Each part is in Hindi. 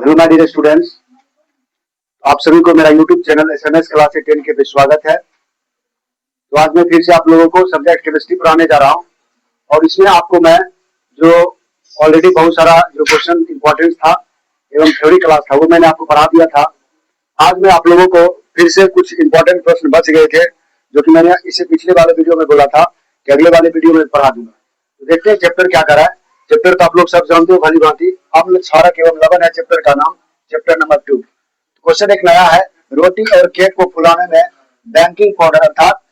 हेलो माय डियर स्टूडेंट्स, आप सभी को मेरा यूट्यूब चैनल एसएमएस क्लास 10 के पे स्वागत है। तो आज मैं फिर से आप लोगों को सब्जेक्ट केमिस्ट्री पढ़ाने जा रहा हूं और इसमें आपको मैं जो ऑलरेडी बहुत सारा जो क्वेश्चन इंपॉर्टेंस था एवं थ्योरी क्लास था वो मैंने आपको पढ़ा दिया था। आज मैं आप लोगों को फिर से कुछ इंपॉर्टेंट प्रश्न बच गए थे जो कि मैंने इससे पिछले वाले वीडियो में बोला था कि अगले वाले वीडियो में पढ़ा दूंगा। तो देखते हैं चैप्टर क्या करा है। चैप्टर तो आप लोग सब जानते हो भली भांति, अम्ल क्षारक एवं लवण है चैप्टर का नाम, चैप्टर नंबर 2। क्वेश्चन एक नया है, रोटी और केक को फुलाने में बेकिंग पाउडर अर्थात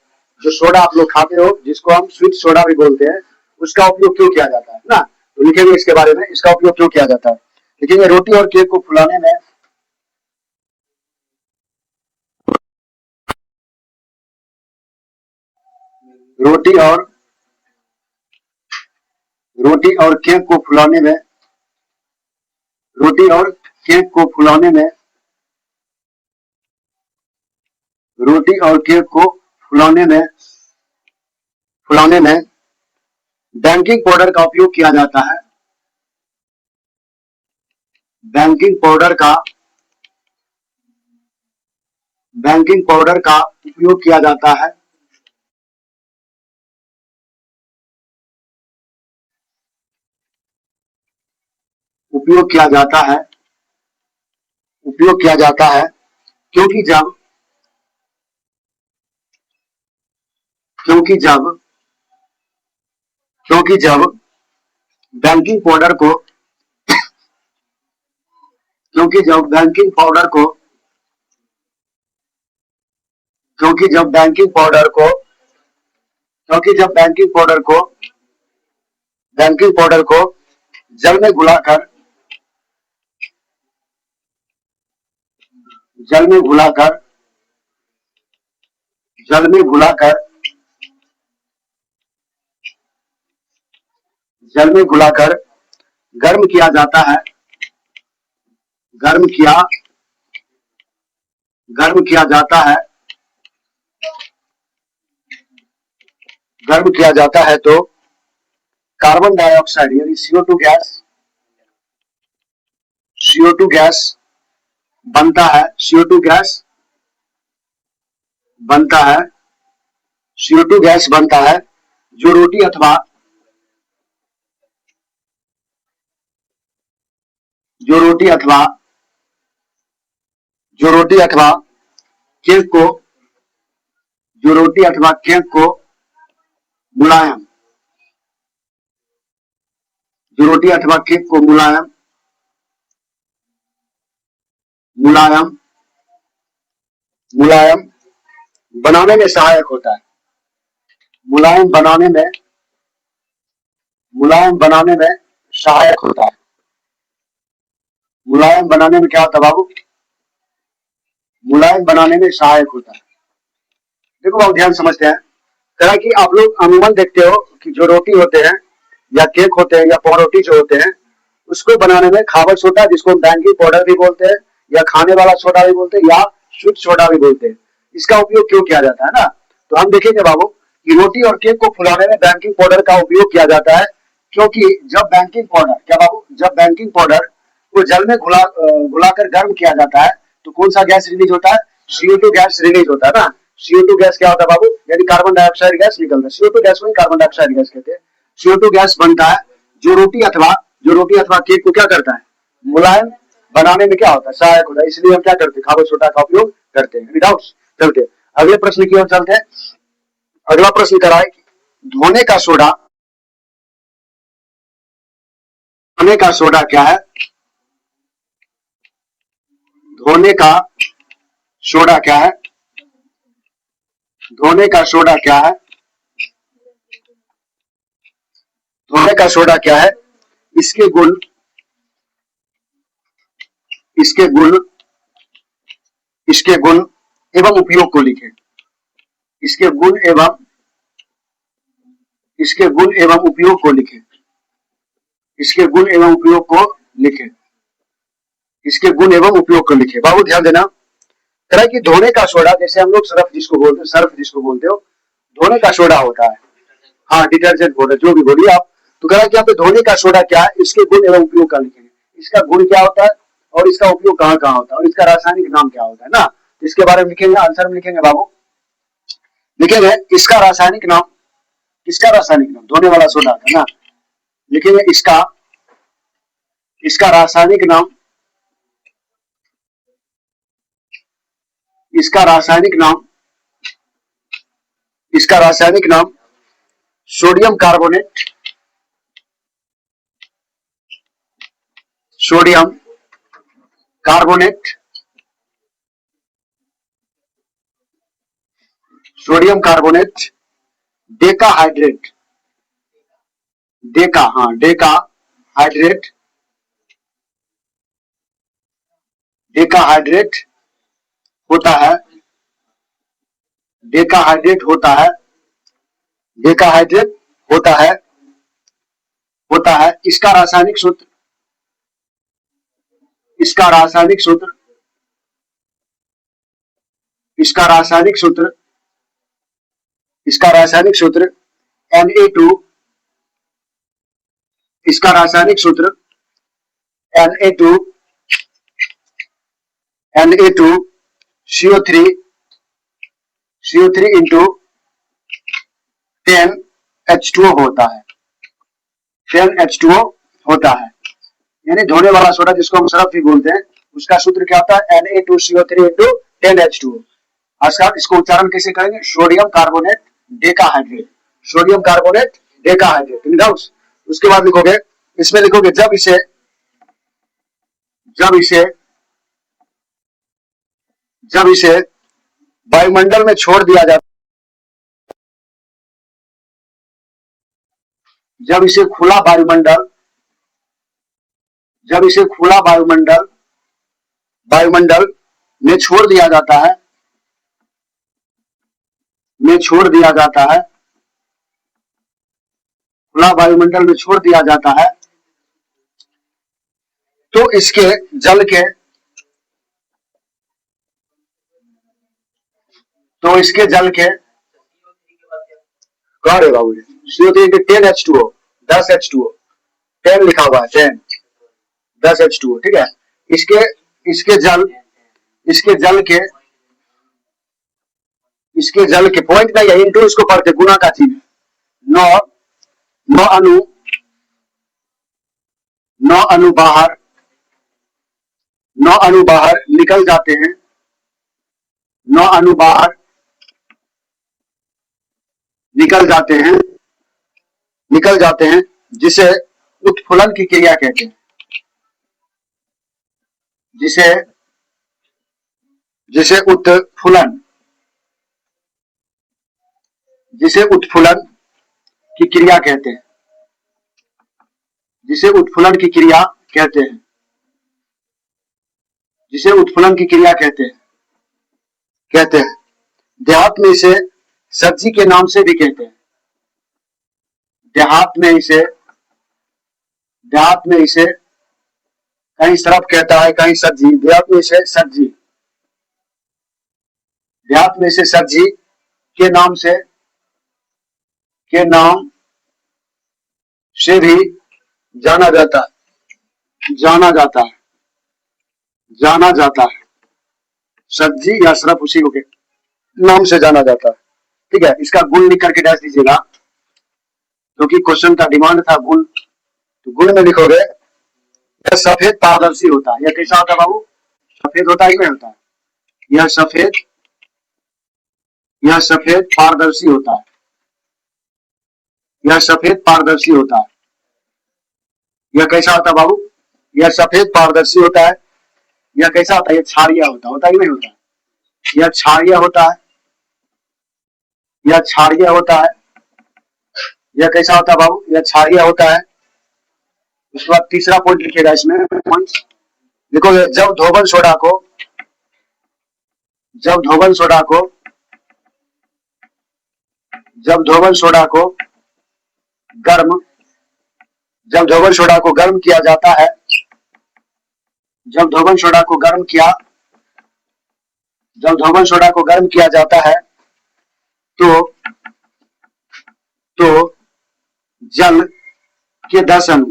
जो सोडा आप लोग खाते हो जिसको हम स्वीट सोडा भी बोलते हैं, उसका उपयोग क्यों किया जाता है ना। तो लिखेंगे इसके बारे में, इसका उपयोग क्यों किया जाता है। लिखेंगे रोटी और केक को फुलाने में रोटी और केक को फुलाने में रोटी और केक को फुलाने में रोटी और केक को फुलाने में बेकिंग पाउडर का उपयोग किया जाता है। बेकिंग पाउडर का उपयोग किया जाता है। उपयोग किया जाता है क्योंकि जब बेकिंग पाउडर को क्योंकि जब बेकिंग पाउडर को जल में घुलाकर गर्म किया जाता है। गर्म किया जाता है तो कार्बन डाइऑक्साइड यानी CO2 गैस बनता है। CO2 गैस बनता है जो रोटी अथवा केक को मुलायम बनाने में सहायक होता है। मुलायम बनाने में सहायक होता है। मुलायम बनाने में क्या होता है बाबू? मुलायम बनाने में सहायक होता है। देखो बाबू ध्यान समझते हैं। कह कि आप लोग अमूमन देखते हो कि जो रोटी होते हैं या केक होते हैं या पावरोटी जो होते हैं उसको बनाने में खाबर सोडा जिसको हम बेकिंग पाउडर भी बोलते हैं या खाने वाला सोडा भी बोलते हैं या स्वीट सोडा भी बोलते हैं, इसका उपयोग क्यों किया जाता है ना। तो हम देखेंगे बाबू कि रोटी और केक को फुलाने में बेकिंग पाउडर का उपयोग किया जाता है क्योंकि जब बेकिंग पाउडर को जल में घुलाकर गर्म किया जाता है तो कौन सा गैस रिलीज होता है? CO2 गैस रिलीज होता है ना। CO2 गैस क्या होता है बाबू? यानी कार्बन डाइऑक्साइड गैस निकलता है। CO2 गैस को ही कार्बन डाइऑक्साइड गैस कहते हैं। CO2 गैस बनता है जो रोटी अथवा केक को क्या करता है? मुलायम बनाने में क्या होता है? सहायक होता है। इसलिए हम क्या करते हैं? खाबर सोडा का उपयोग करते हैं। डाउट्स? चलते अगले प्रश्न की ओर चलते हैं। अगला प्रश्न करा है कि धोने का सोडा क्या है? धोने का सोडा क्या है? धोने का सोडा क्या है? इसके गुण एवं उपयोग को लिखें। इसके गुण एवं उपयोग को लिखें। बाबू ध्यान देना। तरह की धोने का सोडा जैसे हम लोग सर्फ जिसको बोलते हो, धोने का सोडा होता है। हाँ, डिटर्जेंट पाउडर जो भी बोलिए आप। तो कह रहा है कि यहाँ पे धोने का सोडा क्या है? इसके गुण एवं उपयोग का लिखेंगे। इसका गुण क्या होता है? और इसका उपयोग कहाँ कहाँ होता है और इसका रासायनिक नाम क्या होता है ना, इसके बारे में लिखेंगे, आंसर में लिखेंगे बाबू, लिखेंगे इसका रासायनिक नाम, इसका रासायनिक नाम धोने वाला सोडा है ना, लिखेंगे इसका, इसका रासायनिक नाम, इसका रासायनिक नाम, इसका रासायनिक नाम sodium carbonate, sodium carbonate, sodium carbonate, Deka hydrate, Deka, हाँ डेका हाइड्रेट, डेका हाइड्रेट होता है, डेका हाइड्रेट होता है, डेका हाइड्रेट होता है, होता है। इसका रासायनिक सूत्र, इसका रासायनिक सूत्र, इसका रासायनिक सूत्र, इसका रासायनिक सूत्र Na2, इसका रासायनिक सूत्र Na2, Na2 CO3, CO3 into 10H2O होता है, 10H2O होता है, यानी धोने वाला सोडा जिसको हम सरफ भी बोलते हैं, उसका सूत्र क्या होता है Na2CO3 इंटू 10H2O। आज इसको उच्चारण कैसे करेंगे, sodium carbonate decahydrate, sodium carbonate decahydrate. उसके बाद लिखोगे, इसमें लिखोगे जब इसे, जब इसे, जब इसे वायुमंडल में छोड़ दिया जाता, जब इसे खुला वायुमंडल, जब इसे खुला वायुमंडल, वायुमंडल में छोड़ दिया जाता है, में छोड़ दिया जाता है, खुला वायुमंडल में छोड़ दिया जाता है, तो इसके जल के, तो इसके जल के कह रहे बाबू CO3 10H2O, 10H2O, 10 लिखा हुआ है 10, 10H2O, ठीक है। इसके, इसके जल, इसके जल के, इसके जल के पॉइंट नहीं है, इंटू इसको पढ़ते गुना का चिन्ह, 9 अणु, 9 अणु बाहर, 9 अणु बाहर निकल जाते हैं, 9 अणु बाहर निकल जाते हैं, निकल जाते हैं, जिसे उत्फुलन की क्रिया कहते हैं, जिसे, जिसे उत्फुलन, जिसे उत्फुलन की क्रिया कहते हैं, जिसे उत्फुलन की क्रिया कहते हैं, जिसे उत्फुलन की क्रिया कहते हैं, कहते हैं। देहात में इसे सब्जी के नाम से भी कहते हैं, देहात में इसे, देहात में इसे कहीं सरफ कहता है, कहीं सब्जी, देहात में इसे सब्जी, देहात में इसे सब्जी के नाम से, के नाम से भी जाना जाता है, जाना जाता है, जाना जाता है, सब्जी या सरफ उसी के नाम से जाना जाता है, ठीक है। इसका गुण लिख करके डैश दीजिएगा, क्योंकि क्वेश्चन का डिमांड था गुण, तो गुण में लिखोगे यह सफेद पारदर्शी होता है। यह कैसा होता है बाबू, सफेद होता है कि नहीं होता है, यह सफेद, यह सफेद पारदर्शी होता है, यह सफेद पारदर्शी होता है। यह कैसा होता है बाबू, यह सफेद पारदर्शी होता है। यह कैसा होता है, यह क्षारीय होता है, होता है कि नहीं होता है, यह क्षारीय होता है, यह क्षारीय होता है। यह कैसा होता है बाबू, यह क्षारीय होता है। उसके बाद तीसरा पॉइंट लिखिएगा इसमें, देखो जब धोबन सोडा को, जब धोबन सोडा को, जब धोबन सोडा को गर्म, जब धोबन सोडा को गर्म किया जाता है, जब धोबन सोडा को गर्म किया, जब धोबन सोडा को गर्म किया जाता है, तो जल के 10 अणु,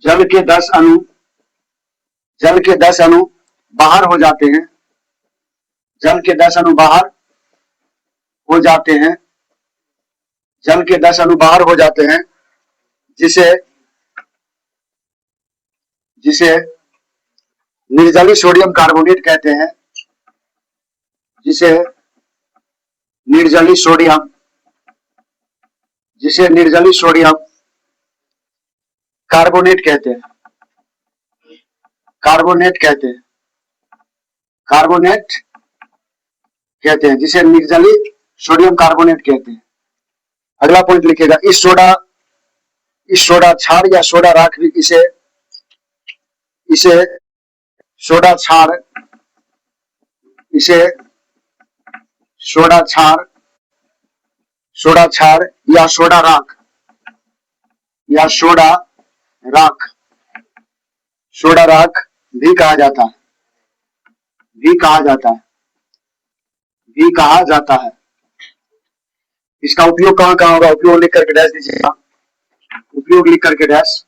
जल के 10 अणु जल के 10 अणु बाहर हो जाते हैं, जल के 10 अणु बाहर हो जाते हैं, जल के 10 अणु बाहर हो जाते हैं, जिसे जिसे निर्जलीय सोडियम कार्बोनेट कहते हैं, जिसे निर्जलीय सोडियम कार्बोनेट कहते हैं, कार्बोनेट कहते हैं, कार्बोनेट कहते हैं, जिसे निर्जलीय सोडियम कार्बोनेट कहते हैं। अगला पॉइंट लिखिएगा, इस सोडा क्षार या सोडा राख भी इसे सोडा क्षार या सोडा राख भी कहा जाता है। इसका उपयोग कहाँ कहाँ होगा? उपयोग लिख करके डैश दीजिएगा, उपयोग लिख करके डैश,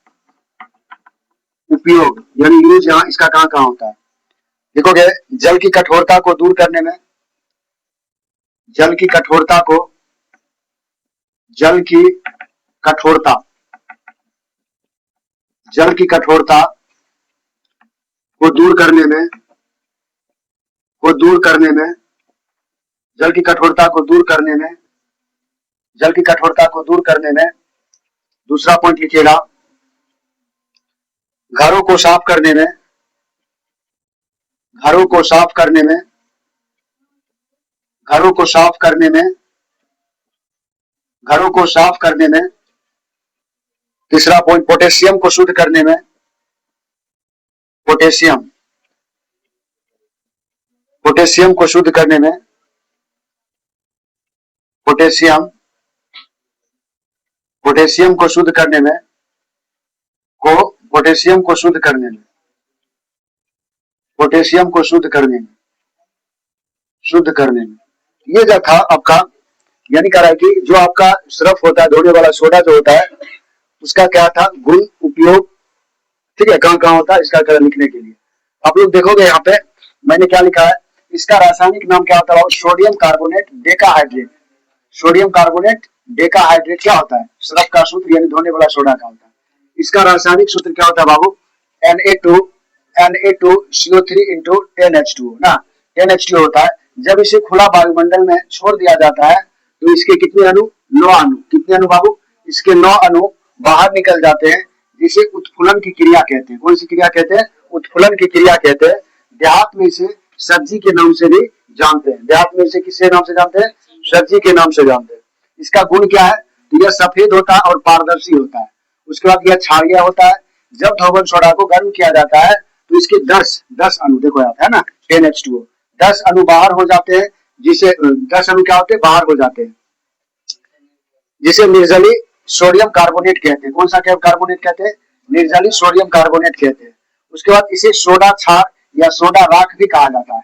उपयोग यानी यूज यहाँ इसका कहाँ कहाँ होता है। देखोगे, जल की कठोरता को दूर करने में, जल की कठोरता को दूर करने में, जल की कठोरता को दूर करने में, दूसरा पॉइंट लिखिएगा, घरों को साफ करने में, तीसरा पॉइंट पोटेशियम को शुद्ध करने में, पोटेशियम को शुद्ध करने में, पोटेशियम को शुद्ध करने में, ये जो था आपका, यानी कह रहा है कि जो आपका सरफ होता है, धोने वाला सोडा जो होता है, उसका क्या था गुण, उपयोग, ठीक है, कहाँ कहाँ होता है, इसका कलर लिखने के लिए आप लोग देखोगे यहाँ पे मैंने क्या लिखा है, इसका रासायनिक नाम क्या होता है? Sodium carbonate decahydrate. Sodium carbonate decahydrate क्या होता है? सरफ का सूत्र यानी धोने वाला सोडा का होता है। इसका रासायनिक सूत्र क्या होता है बाबू? Na2CO3 into 10H2 ना, 10H2 होता है। जब इसे खुला वायुमंडल में छोड़ दिया जाता है तो इसके कितने अणु? 9 अणु। कितने अणु बाबू? इसके 9 अणु बाहर निकल जाते हैं, जिसे उत्फुलन की क्रिया कहते हैं। कौन सी क्रिया कहते हैं? उत्फुलन की क्रिया कहते हैं। देहात में इसे सब्जी के नाम से भी जानते हैं। देहात में इसे किसके नाम से जानते हैं? सब्जी के नाम से जानते हैं। इसका गुण क्या है? तो यह सफेद होता है और पारदर्शी होता है। उसके बाद यह क्षारीय होता है। जब धोबन सोडा को गर्म किया जाता है तो इसके 10 अणु, देखो यहाँ है ना 10H2O, 10 अणु बाहर हो जाते हैं, जिसे 10 अणु क्या होते हैं? बाहर हो जाते हैं, जिसे निर्जलीय सोडियम कार्बोनेट कहते हैं। कौन सा कार्बोनेट कहते हैं? निर्जलीय सोडियम कार्बोनेट कहते हैं। उसके बाद इसे सोडा क्षार या सोडा राख भी कहा जाता है।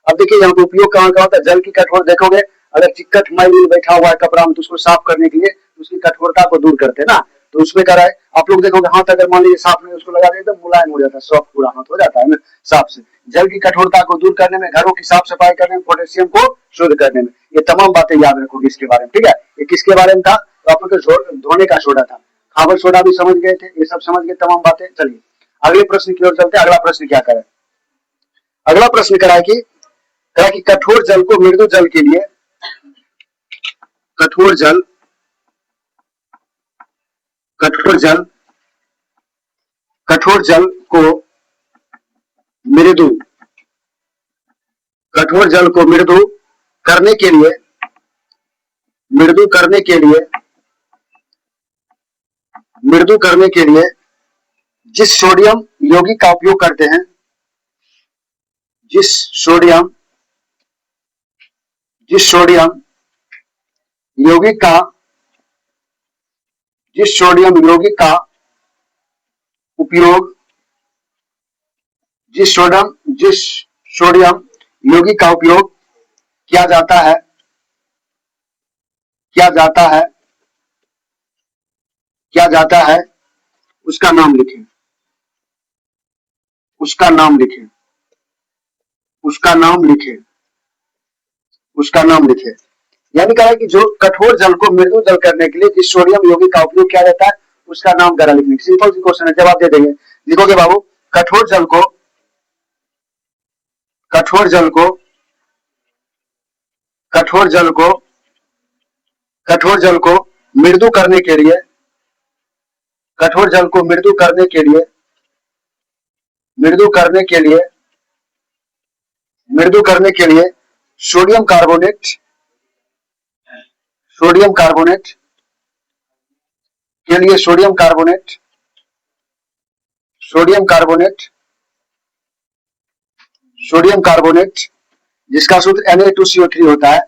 अब देखिए यहाँ पे उपयोग कहाँ का होता है? जल की कठोर, देखोगे अगर चिक्कट मैल बैठा हुआ है कपड़ा में तो उसको साफ करने के लिए उसकी कठोरता को दूर करते हैं ना, तो उसमें क्या है, आप लोग देखोगे हाथ अगर मान लीजिए साफ नहीं उसको लगा दे तो मुलायम हो जाता है, सॉफ्ट पूरा हाथ हो जाता है ना साफ से। जल की कठोरता को दूर करने में, घरों की साफ सफाई करने में, पोटेशियम को शुद्ध करने में, ये तमाम बातें याद रखोगे इसके बारे में, ठीक है। ये किसके बारे में था? तो आप लोग धोने का सोडा था। खाबर सोडा भी समझ गए थे, ये सब समझ गए तमाम बातें। चलिए अगले प्रश्न की ओर चलते हैं। अगला प्रश्न क्या करें? अगला प्रश्न करा कि कठोर जल को मृदु जल के लिए, कठोर जल को मृदु करने के लिए जिस सोडियम यौगिक का उपयोग करते हैं, जिस सोडियम यौगिक का उपयोग, जिस सोडियम यौगिक का उपयोग किया जाता है, उसका नाम लिखें। उसका नाम लिखे, उसका नाम लिखे, उसका नाम लिखे। यानी कहा है कि जो कठोर जल को मृदु जल करने के लिए जिस सोडियम यौगिक का उपयोग किया जाता है उसका नाम करा लिखने। सिंपल सी क्वेश्चन है, जवाब दे देंगे। लिखोगे बाबू, कठोर जल को, कठोर जल को, कठोर जल को, कठोर जल को मृदु करने के लिए, कठोर जल को मृदु करने के लिए, मृदु करने के लिए, मृदु करने के लिए सोडियम कार्बोनेट, सोडियम कार्बोनेट के लिए sodium carbonate, sodium carbonate, sodium carbonate जिसका सूत्र Na2CO3 होता है,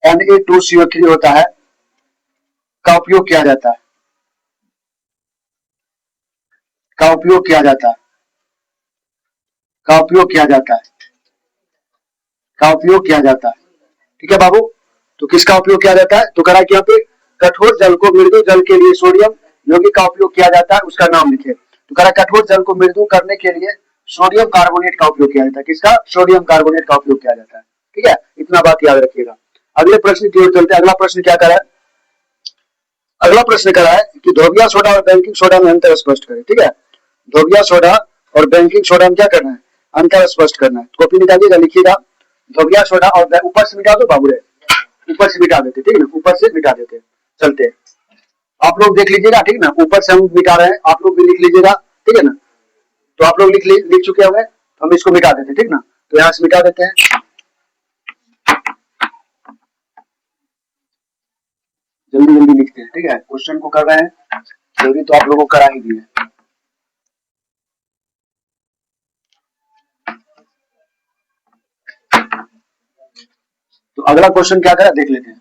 Na2CO3 होता है, का उपयोग किया जाता है, का उपयोग किया जाता है, का उपयोग किया जाता है, का उपयोग किया जाता है। ठीक है बाबू, तो किसका उपयोग किया जाता है? तो करा कि यहाँ पे कठोर जल को मृदु जल के लिए सोडियम यौगिक का उपयोग किया जाता है, उसका नाम लिखे। तो करा कठोर जल को मृदु करने के लिए सोडियम कार्बोनेट का उपयोग किया जाता है। किसका? सोडियम कार्बोनेट का उपयोग किया जाता है। ठीक है, इतना बात याद रखिएगा। अगले प्रश्न की ओर चलते हैं। अगला प्रश्न क्या करा है? अगला प्रश्न करा है कि धोबिया सोडा और बेकिंग सोडा में अंतर स्पष्ट करें। ठीक है, धोबिया सोडा और बेकिंग सोडा में क्या करना है? अंतर स्पष्ट करना है। कॉपी निकालिएगा, लिखिएगा धोबिया सोडा और ऊपर से मिटा दो बाबू रे, ऊपर से मिटा देते। ठीक है ना, ऊपर से मिटा देते। चलते हैं, आप लोग देख लीजिएगा। ठीक है ना, ऊपर से हम मिटा रहे हैं, आप लोग भी लिख लीजिएगा। ठीक है ना, तो आप लोग लिख चुके होंगे, तो हम इसको मिटा देते। ठीक ना, तो यहां से मिटा देते हैं। जल्दी जल्दी लिखते हैं। ठीक है, क्वेश्चन को कर रहे हैं जल्दी, तो आप लोगों को करा ही दिए। तो अगला क्वेश्चन क्या करा देख लेते हैं।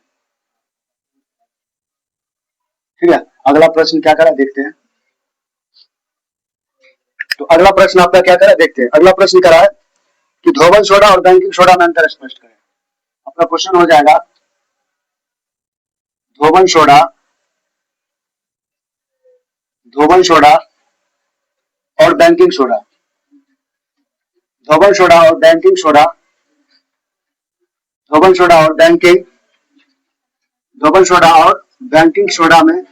ठीक है, अगला प्रश्न क्या करा देखते हैं। तो अगला प्रश्न आपका क्या करा देखते हैं। अगला प्रश्न करा है कि धोबन सोडा और बेकिंग सोडा में अंतर स्पष्ट करें। आपका क्वेश्चन हो जाएगा धोबन सोडा, धोबन सोडा और बेकिंग सोडा, धोबन सोडा और बेकिंग सोडा, धोबन सोडा और बेकिंग, धोबन सोडा और बेकिंग सोडा में,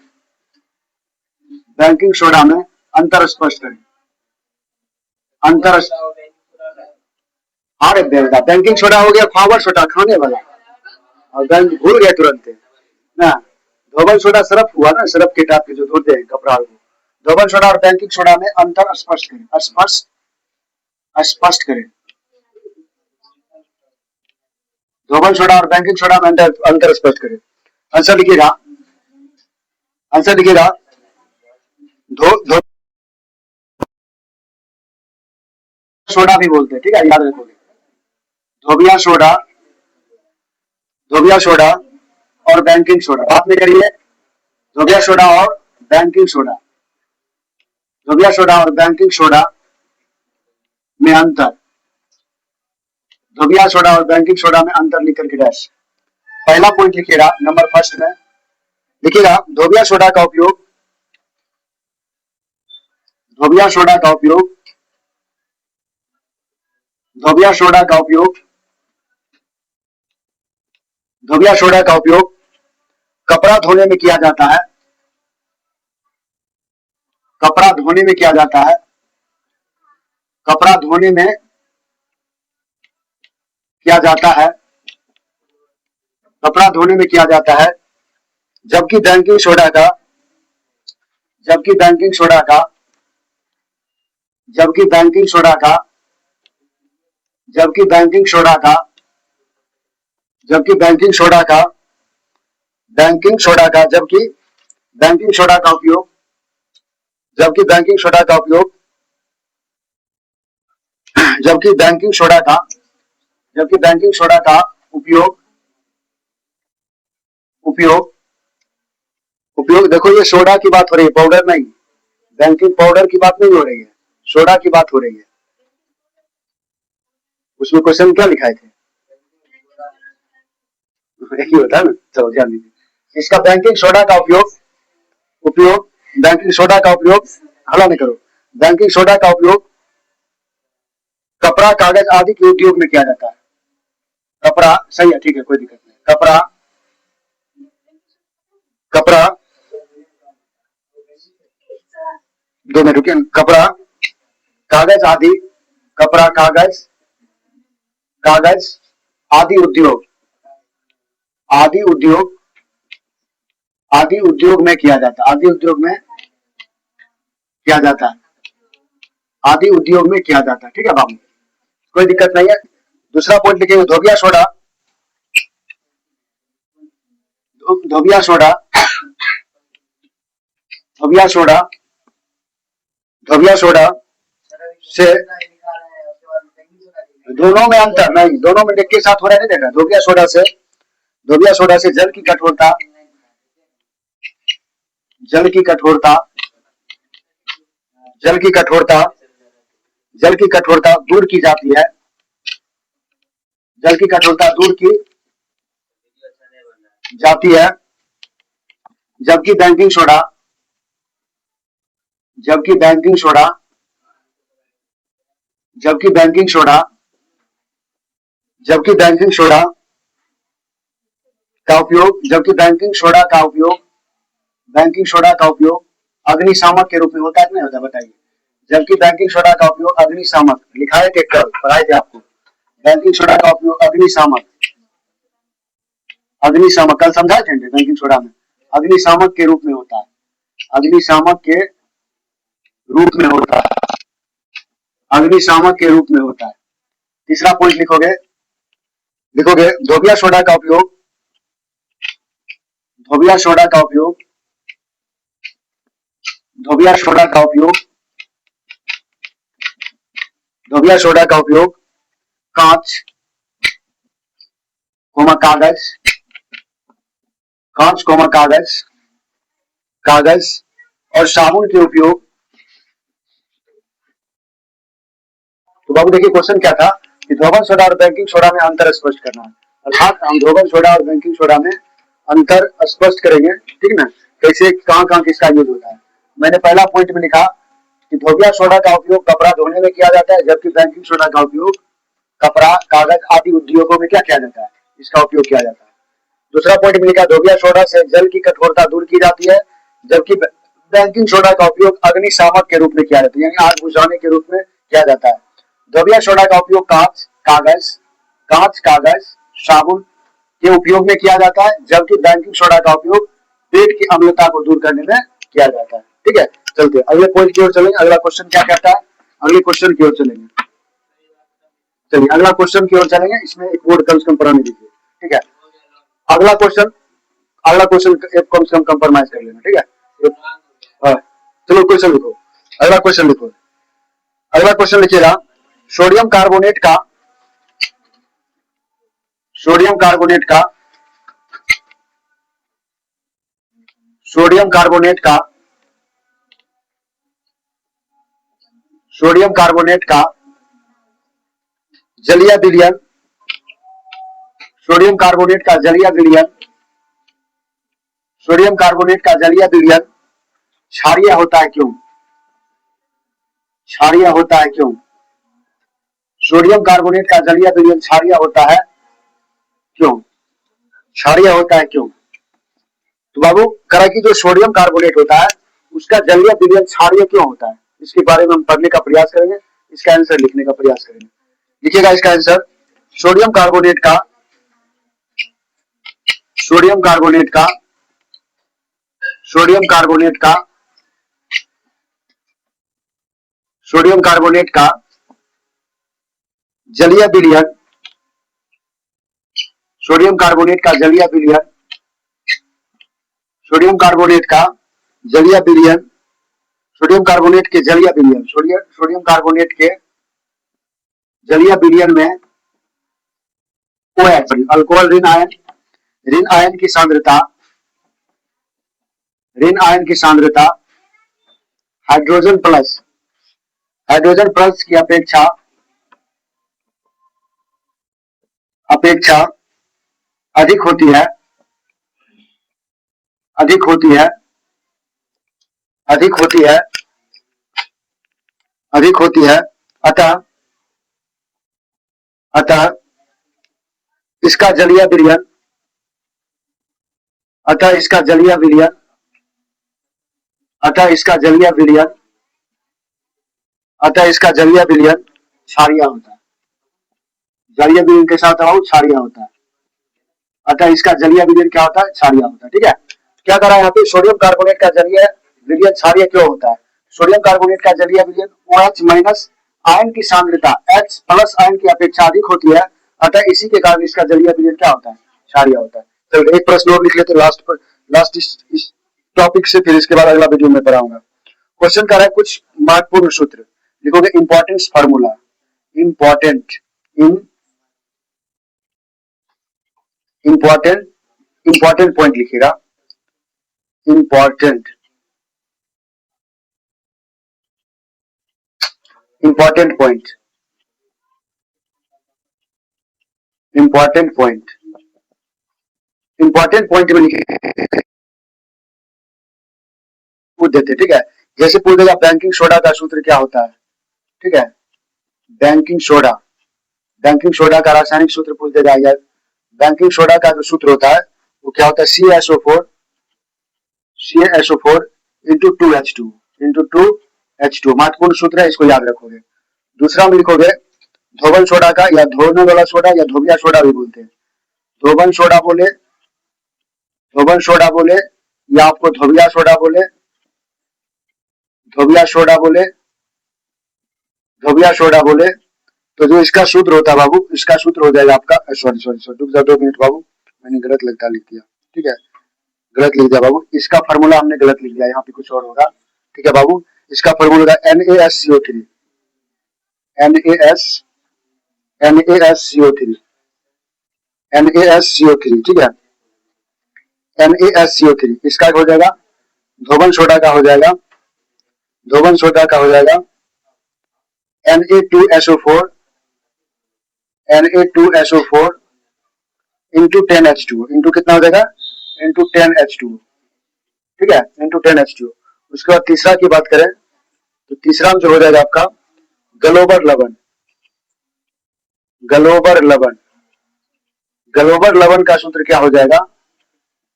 बेकिंग सोडा में अंतर स्पष्ट करें। अंतर, अरे बेटा, बेकिंग सोडा हो गया फावर सोडा खाने वाला, और बैंक भूल गए तुरंत ना। धोबन सोडा सरफ हुआ ना, सरफ के टाइप के जो धोते हैं कपड़ा को। धोबन सोडा और बेकिंग सोडा में अंतर स्पष्ट करें, स्पष्ट स्पष्ट करें। धोबन सोडा और बेकिंग सोडा में अंतर स्पष्ट करें। आंसर लिखिएगा, आंसर लिखिएगा धो सोडा भी बोलते हैं। ठीक है, याद रखोगे, धोबिया सोडा, धोबिया सोडा और बेकिंग सोडा। बात में करिए, धोबिया सोडा और बेकिंग सोडा, धोबिया सोडा और बेकिंग सोडा में अंतर, धोबिया सोडा और बेकिंग सोडा में अंतर लिख करके डैश। पहला पॉइंट लिखिएगा, नंबर फर्स्ट में लिखिएगा धोबिया सोडा का उपयोग, धोबिया सोडा का उपयोग, धोबिया सोडा का उपयोग, धोबिया सोडा का उपयोग कपड़ा धोने में किया जाता है, कपड़ा धोने में किया जाता है, कपड़ा धोने में किया जाता है, कपड़ा धोने में किया जाता है। जबकि बेकिंग सोडा का, जबकि बेकिंग सोडा का, जबकि बेकिंग सोडा का, जबकि बेकिंग सोडा का, जबकि बेकिंग सोडा का, बेकिंग सोडा का, जबकि बेकिंग सोडा का उपयोग, जबकि बेकिंग सोडा का उपयोग, जबकि बेकिंग सोडा का, जबकि बेकिंग सोडा का उपयोग, उपयोग, उपयोग देखो ये सोडा की बात हो रही है, पाउडर नहीं। बेकिंग पाउडर की बात नहीं हो रही है, सोडा की बात हो रही है। उसमें क्वेश्चन क्या लिखाए थे? एक ही होता है ना, चलो ध्यान दीजिए। इसका बेकिंग सोडा का उपयोग, उपयोग बेकिंग सोडा का उपयोग, हला नहीं करो, बेकिंग सोडा का उपयोग कपड़ा कागज आदि के उद्योग में किया जाता है। कपड़ा सही है, ठीक है, कोई दिक्कत नहीं। कपड़ा कपड़ा 2 मिनट रुकिए। कपड़ा कागज आदि, कपड़ा कागज कागज आदि उद्योग, आदि उद्योग आदि उद्योग में किया जाता है। आदि उद्योग में किया जाता है। आदि उद्योग में किया जाता है। ठीक है बाबू, कोई दिक्कत नहीं है। दूसरा पॉइंट लिखेंगे, धोबिया सोडा। धोबिया सोडा धोबिया सोडा धोबिया सोडा से दोनों में अंतर नहीं, दोनों में एक के साथ हो रहा है, नहीं देखा। धोबिया सोडा से जल की कठोरता, जल की कठोरता जल की कठोरता जल की कठोरता दूर की जाती है। जल की कठोरता दूर की जाती है। जबकि बेकिंग सोडा जबकि बेकिंग सोडा जबकि बेकिंग सोडा जबकि बेकिंग सोडा का उपयोग जबकि बेकिंग सोडा का उपयोग बेकिंग सोडा का उपयोग अग्निशामक के रूप में होता है कि नहीं होता, बताइए। जबकि बेकिंग सोडा का उपयोग अग्निशामक, लिखा है टेक्टर, पढ़ाए थे आपको। बेकिंग सोडा का उपयोग अग्निशामक अग्निशामक कल समझाए थे बेकिंग सोडा में अग्निशामक के रूप में होता है। अग्निशामक के रूप में होता है। अग्निशामक के रूप में होता है। तीसरा पॉइंट लिखोगे धोबिया सोडा का उपयोग धोबिया सोडा का उपयोग धोबिया सोडा का उपयोग धोबिया सोडा का उपयोग कांच कागज कांच कागज कागज और साबुन के उपयोग। तो बाबू देखिए क्वेश्चन क्या था कि धोबन सोडा और बेकिंग सोडा में अंतर स्पष्ट करना है। अर्थात हम धोबन सोडा और बेकिंग सोडा में अंतर स्पष्ट करेंगे, ठीक ना, कैसे कहां किसका यूज होता है। मैंने पहला पॉइंट में लिखा कि धोबिया सोडा का उपयोग कपड़ा धोने में किया जाता है, जबकि बेकिंग सोडा का उपयोग कपड़ा कागज आदि उद्योगों में क्या किया जाता है, इसका उपयोग किया जाता है। दूसरा पॉइंट में लिखा धोबिया सोडा से जल की कठोरता दूर की जाती है, जबकि बेकिंग सोडा का उपयोग अग्निशामक के रूप में किया जाता है, यानी आग बुझाने के रूप में किया जाता है। धोबिया सोडा का उपयोग कांच कागज साबुन के उपयोग में किया जाता है, जबकि बेकिंग सोडा का उपयोग पेट की अम्लता को दूर करने में किया जाता है। ठीक है, चलते अगले पॉइंट की ओर चलेंगे। अगला क्वेश्चन क्या कहता है, अगले क्वेश्चन की ओर चलेंगे। चलिए अगला क्वेश्चन की ओर चलेंगे, इसमें एक वर्ड कम से कम पढ़ाने दीजिए। ठीक है, अगला क्वेश्चन कम से कम कंप्रोमाइज कर लेना। ठीक है, चलो क्वेश्चन लिखो। अगला क्वेश्चन लिखिएगा, सोडियम कार्बोनेट का सोडियम कार्बोनेट का सोडियम कार्बोनेट का सोडियम कार्बोनेट का जलीय विलयन सोडियम कार्बोनेट का जलीय विलयन सोडियम कार्बोनेट का जलीय विलयन क्षारीय होता है क्यों? क्षारीय होता है क्यों? सोडियम कार्बोनेट का जलीय विलयन क्षारीय होता है क्यों? क्षारीय होता है क्यों? तो बाबू करा कि जो सोडियम कार्बोनेट होता है उसका जलीय विलयन क्षारीय क्यों होता है, इसके बारे में हम पढ़ने का प्रयास करेंगे, इसका आंसर लिखने का प्रयास करेंगे। लिखिएगा इसका आंसर, सोडियम कार्बोनेट का सोडियम कार्बोनेट का सोडियम कार्बोनेट का सोडियम कार्बोनेट का जलीय विलयन सोडियम कार्बोनेट का जलीय विलयन सोडियम कार्बोनेट का जलीय विलयन सोडियम कार्बोनेट के जलीय विलयन सोडियम कार्बोनेट के जलीय विलयन में OH अल्कोहल ऋण आयन की सांद्रता हाइड्रोजन प्लस की अपेक्षा अधिक होती है अतः अतः इसका जलीय विलयन अतः इसका जलीय विलयन अतः इसका जलीय विलयन अतः इसका जलीय विलयन क्षारीय होता है। जलीय विलयन के साथ क्षारीय होता है। अतः इसका जलीय विलयन क्या होता है? क्षारीय होता है। ठीक है, क्या करा यहाँ पे? सोडियम कार्बोनेट का जलीय विलयन क्षारीय क्यों होता है? सोडियम कार्बोनेट का जलीय विलयन OH माइनस आयन की सांद्रता H प्लस आयन की अपेक्षा अधिक होती है, अतः इसी के कारण इसका जलीय विलयन क्या होता है? क्षारीय होता है। चलो एक प्रश्न और लिख लेते लास्ट इस टॉपिक से, फिर इसके बाद अगला वीडियो में पढ़ाऊंगा। क्वेश्चन कर रहा है कुछ महत्वपूर्ण सूत्र लिखोगे, इंपॉर्टेंस फार्मूला, इंपॉर्टेंट पॉइंट लिखिएगा, इंपॉर्टेंट पॉइंट में लिखिए, पूछ देते। ठीक है, जैसे पूछ देगा बैंकिंग सोडा का सूत्र क्या होता है? ठीक है, बैंकिंग सोडा का रासायनिक सूत्र पूछ देगा यार। बैंकिंग सोडा का जो सूत्र होता है वो क्या होता है? CaSO4 इंटू 2H2 महत्वपूर्ण सूत्र है, इसको याद रखोगे। दूसरा में लिखोगे धोबन सोडा का, या धोने वाला सोडा या धोबिया सोडा भी बोलते हैं। धोबन सोडा बोले या आपको धोबिया सोडा बोले तो जो इसका सूत्र होता है बाबू, इसका सूत्र हो जाएगा आपका, सॉरी 2 मिनट बाबू, मैंने गलत लिख दिया। ठीक है, गलत लिख दिया बाबू, इसका फार्मूला हमने गलत लिख दिया, यहाँ पे कुछ और होगा। ठीक है बाबू, इसका फार्मूला होगा NaSCO3, ठीक है, NaSCO3। इसका हो जाएगा धोबन सोडा का हो जाएगा Na2SO4 इंटू 10H2 इंटू कितना हो जाएगा? Into 10H2। ठीक है, इंटू 10H2। उसके बाद तीसरा की बात करें तो तीसरा में जो हो जाएगा आपका गलोबर लवण का सूत्र क्या हो जाएगा?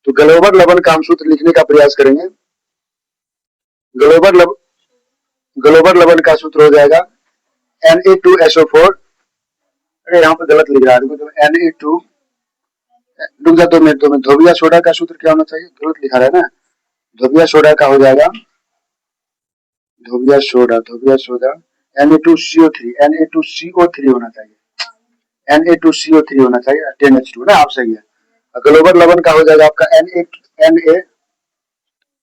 तो गलोबर लवण का हम सूत्र लिखने का प्रयास करेंगे। गलोबर लवण का सूत्र हो जाएगा Na2SO4, अरे यहाँ पे गलत लिख रहा है, Na2, रुक जा 2 मिनट। धोबिया सोडा का सूत्र क्या होना चाहिए? गलत लिखा रहा है ना। धोबिया सोडा का हो जाएगा धोबिया सोडा Na2CO3 होना चाहिए, Na2CO3 होना चाहिए, 10H2 ना, आप सही है। ग्लोबल लवण का हो जाएगा आपका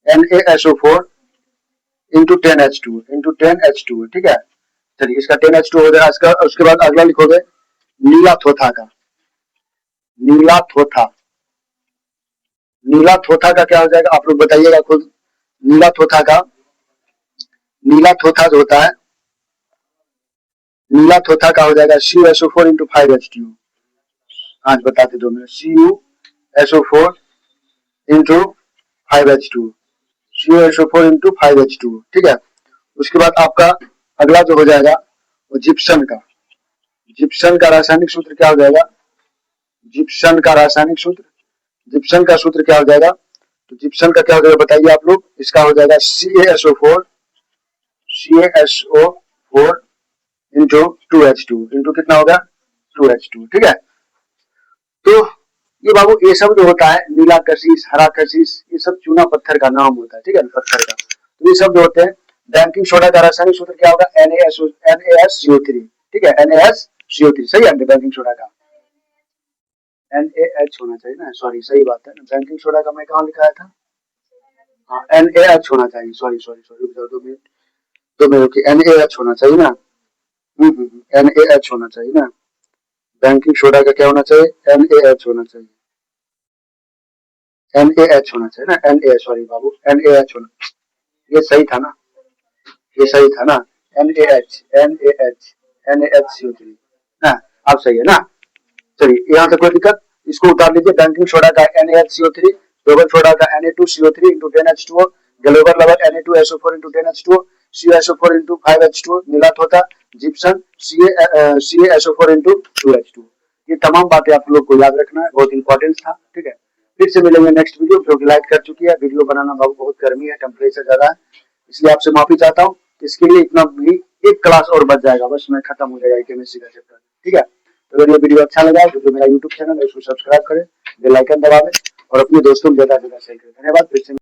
NaSO4 इंटू 10H2। ठीक है, चलिए इसका 10H2 हो जाएगा। उसके बाद अगला लिखोगे नीला थोथा का क्या हो जाएगा? आप लोग बताइएगा खुद। नीला थोथा जो होता है, नीला थोथा का हो जाएगा CuSO4 इंटू 5H2। आज बताते 2 मिनट। CuSO4 into 5H2। ठीक है, उसके बाद आपका अगला जो हो जाएगा वो जिप्सम का रासायनिक सूत्र क्या हो जाएगा? जिप्सम का सूत्र क्या हो जाएगा? तो जिप्सम का क्या हो जाएगा बताइए आप लोग। इसका हो जाएगा CaSO4 इंटू 2H2 इंटू कितना होगा? 2H2। ठीक है, तो ये बाबू ये सब जो होता है, नीला कशिश, हरा कशिश, ये सब चूना पत्थर का नाम होता है। ठीक है, पत्थर का। तो ये सब जो होते हैं, बैंकिंग सोडा का रासायनिक सूत्र क्या होगा? NaSCO3। ठीक है, NaSCO3 सही है। बैंकिंग सोडा का NaH होना चाहिए ना, सॉरी सही बात है। बैंकिंग सोडा का मैं कहाँ लिखाया था? हाँ, NaH होना चाहिए, सॉरी 2 मिनट की, NaH होना चाहिए ना। NaH होना चाहिए ना। बैंकिंग सोडा का क्या होना चाहिए? NaH होना चाहिए, NaH होना चाहिए ना। सॉरी बाबू, NaH होना, ये सही था ना, NaHCO3 ना, आप सही है ना। चलिए यहाँ तक कोई दिक्कत? इसको उतार लीजिए। बैंकिंग सोडा का NaHCO3, ग्लोबल सोडा का Na2CO3 इंटू 10H2O, ग्लोबल लवण Na2SO4 into 10H2O, CuSO4 into 5H2O, नीला थोथा जिप्सम CaSO4 इंटू 2H2। ये तमाम बातें आप लोग को याद रखना है, बहुत इंपॉर्टेंट था। ठीक है, फिर से मिलेंगे नेक्स्ट वीडियो, जो कि लाइट कर चुकी है। वीडियो बनाना बहुत गर्मी है, टेम्परेचर ज्यादा है, इसलिए आपसे माफी चाहता हूँ। इसके लिए इतना भी एक क्लास और बच जाएगा, बस मैं खत्म हो जाएगा केमिस्ट्री का चैप्टर। ठीक है, तो अगर ये वीडियो अच्छा लगा तो जो मेरा यूट्यूब चैनल है उसको सब्सक्राइब करें, बेल आइकन दबावें और अपने दोस्तों को ज्यादा से ज्यादा शेयर करें। धन्यवाद। फिर से